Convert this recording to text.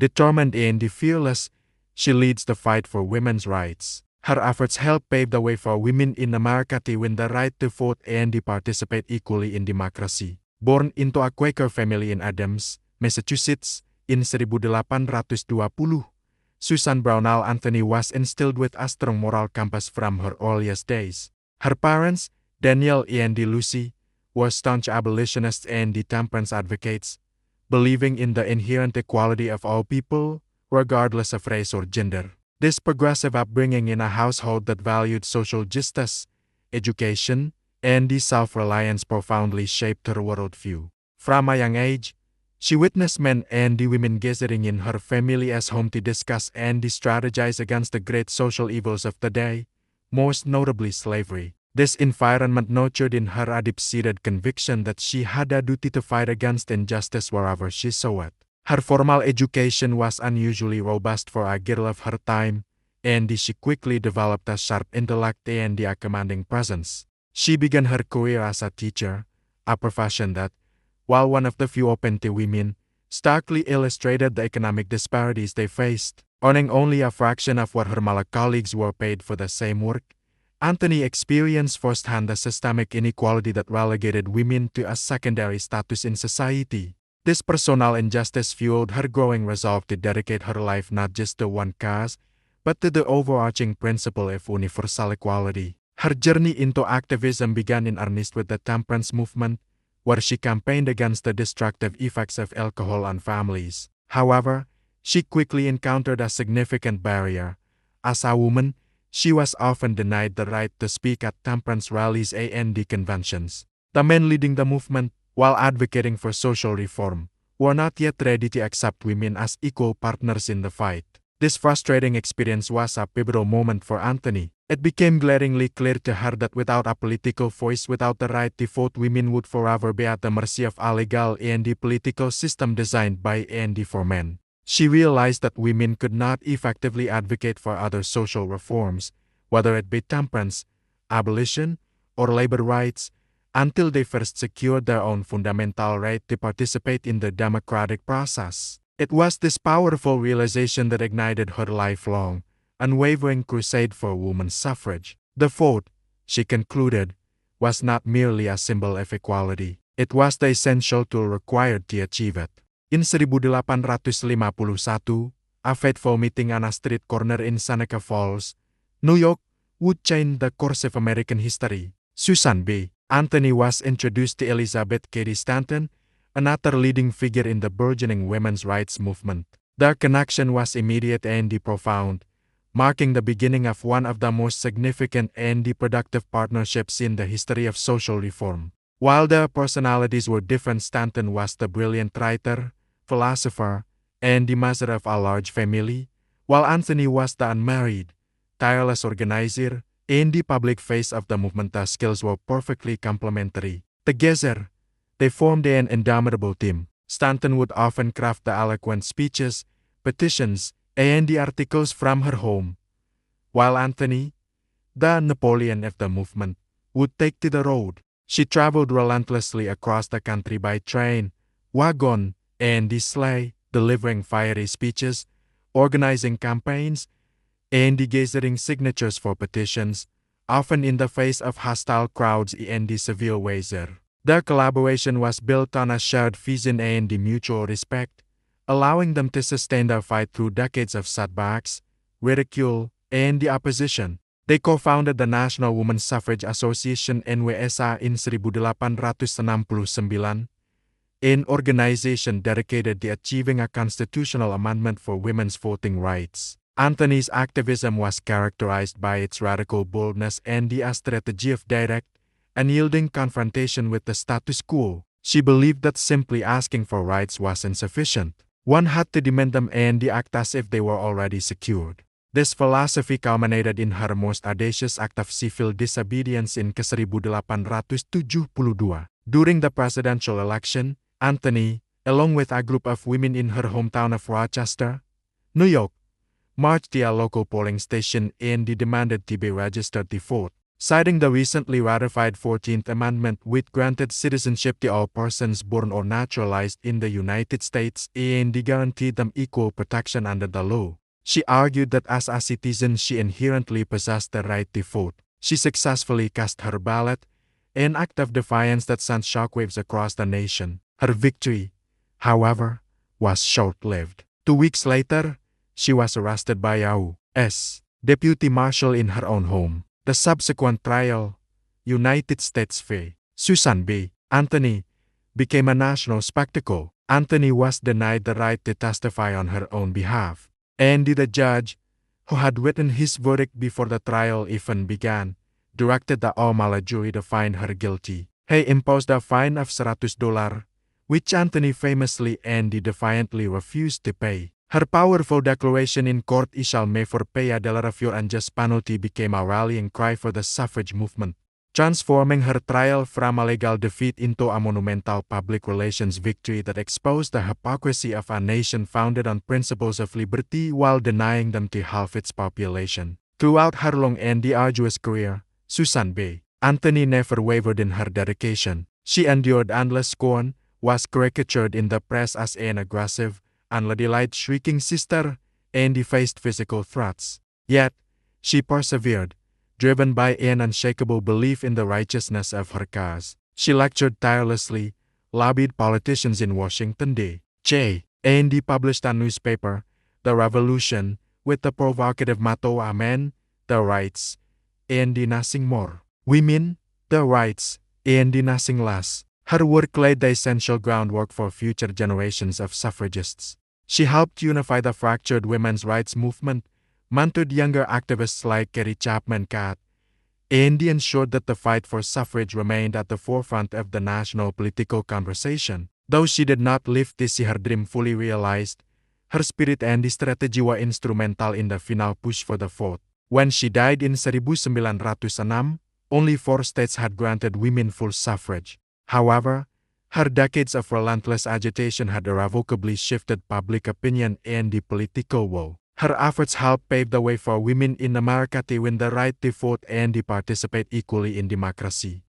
Determined and fearless, she leads the fight for women's rights. Her efforts help pave the way for women in America to win the right to vote and participate equally in democracy. Born into a Quaker family in Adams, Massachusetts, in 1820, Susan Brownell Anthony was instilled with a strong moral compass from her earliest days. Her parents, Daniel and Lucy, were staunch abolitionists and temperance advocates, believing in the inherent equality of all people, regardless of race or gender. This progressive upbringing in a household that valued social justice, education, and self-reliance profoundly shaped her worldview. From a young age, she witnessed men and women gathering in her family as home to discuss and strategize against the great social evils of the day, most notably slavery. This environment nurtured in her a deep-seated conviction that she had a duty to fight against injustice wherever she saw it. Her formal education was unusually robust for a girl of her time, and she quickly developed a sharp intellect and a commanding presence. She began her career as a teacher, a profession that, while one of the few open to women, starkly illustrated the economic disparities they faced. Earning only a fraction of what her male colleagues were paid for the same work, Anthony experienced firsthand the systemic inequality that relegated women to a secondary status in society. This personal injustice fueled her growing resolve to dedicate her life not just to one cause, but to the overarching principle of universal equality. Her journey into activism began in earnest with the temperance movement, where she campaigned against the destructive effects of alcohol on families. However, she quickly encountered a significant barrier. As a woman, she was often denied the right to speak at temperance rallies and conventions. The men leading the movement, while advocating for social reform, were not yet ready to accept women as equal partners in the fight. This frustrating experience was a pivotal moment for Anthony. It became glaringly clear to her that without a political voice, without the right to vote, women would forever be at the mercy of a legal and political system designed by and for men. She realized that women could not effectively advocate for other social reforms, whether it be temperance, abolition, or labor rights, until they first secured their own fundamental right to participate in the democratic process. It was this powerful realization that ignited her lifelong, unwavering crusade for women's suffrage. The vote, she concluded, was not merely a symbol of equality. It was the essential tool required to achieve it. In 1851, a fateful meeting on a street corner in Seneca Falls, New York, would change the course of American history. Susan B. Anthony was introduced to Elizabeth Cady Stanton, another leading figure in the burgeoning women's rights movement. Their connection was immediate and profound, marking the beginning of one of the most significant and productive partnerships in the history of social reform. While their personalities were different, Stanton was the brilliant writer, philosopher, and the mother of a large family, while Anthony was the unmarried, tireless organizer and the public face of the movement. Their skills were perfectly complementary. Together, they formed an indomitable team. Stanton would often craft the eloquent speeches, petitions, and the articles from her home, while Anthony, the Napoleon of the movement, would take to the road. She traveled relentlessly across the country by train, wagon, and the sleigh, delivering fiery speeches, organizing campaigns, and gathering signatures for petitions, often in the face of hostile crowds and the severe weather. Their collaboration was built on a shared vision and mutual respect, allowing them to sustain their fight through decades of setbacks, ridicule, and the opposition. They co-founded the National Women's Suffrage Association (NWSA) in 1869, an organization dedicated to achieving a constitutional amendment for women's voting rights. Anthony's activism was characterized by its radical boldness and the strategy of direct, unyielding confrontation with the status quo. She believed that simply asking for rights was insufficient. One had to demand them and act as if they were already secured. This philosophy culminated in her most audacious act of civil disobedience in 1872. During the presidential election, Anthony, along with a group of women in her hometown of Rochester, New York, marched to a local polling station and demanded to be registered to vote. citing the recently ratified 14th Amendment which granted citizenship to all persons born or naturalized in the United States and guaranteed them equal protection under the law. She argued that as a citizen she inherently possessed the right to vote. She successfully cast her ballot, an act of defiance that sent shockwaves across the nation. Her victory, however, was short-lived. 2 weeks later, she was arrested by U.S. Deputy Marshal in her own home. The subsequent trial, United States v. Susan B. Anthony, became a national spectacle. Anthony was denied the right to testify on her own behalf. And the judge, who had written his verdict before the trial even began, directed the O'Malley jury to find her guilty. He imposed a fine of $100, which Anthony famously and defiantly refused to pay. Her powerful declaration in court "I shall never pay a dollar of your unjust penalty" became a rallying cry for the suffrage movement, transforming her trial from a legal defeat into a monumental public relations victory that exposed the hypocrisy of a nation founded on principles of liberty while denying them to half its population. Throughout her long and arduous career, Susan B. Anthony never wavered in her dedication. She endured endless scorn, was caricatured in the press as an aggressive, unladylike shrieking sister, and faced physical threats. Yet, she persevered, driven by an unshakable belief in the righteousness of her cause. She lectured tirelessly, lobbied politicians in Washington, D.C., and published a newspaper, The Revolution, with the provocative motto "Amen, the rights, and nothing more. Women, the rights, and nothing less." Her work laid the essential groundwork for future generations of suffragists. She helped unify the fractured women's rights movement, mentored younger activists like Carrie Chapman Catt, and ensured that the fight for suffrage remained at the forefront of the national political conversation. Though she did not live to see her dream fully realized, her spirit and strategy were instrumental in the final push for the vote. When she died in 1906, only 4 states had granted women full suffrage. However, her decades of relentless agitation had irrevocably shifted public opinion and the political will. Her efforts helped pave the way for women in America to win the right to vote and to participate equally in democracy.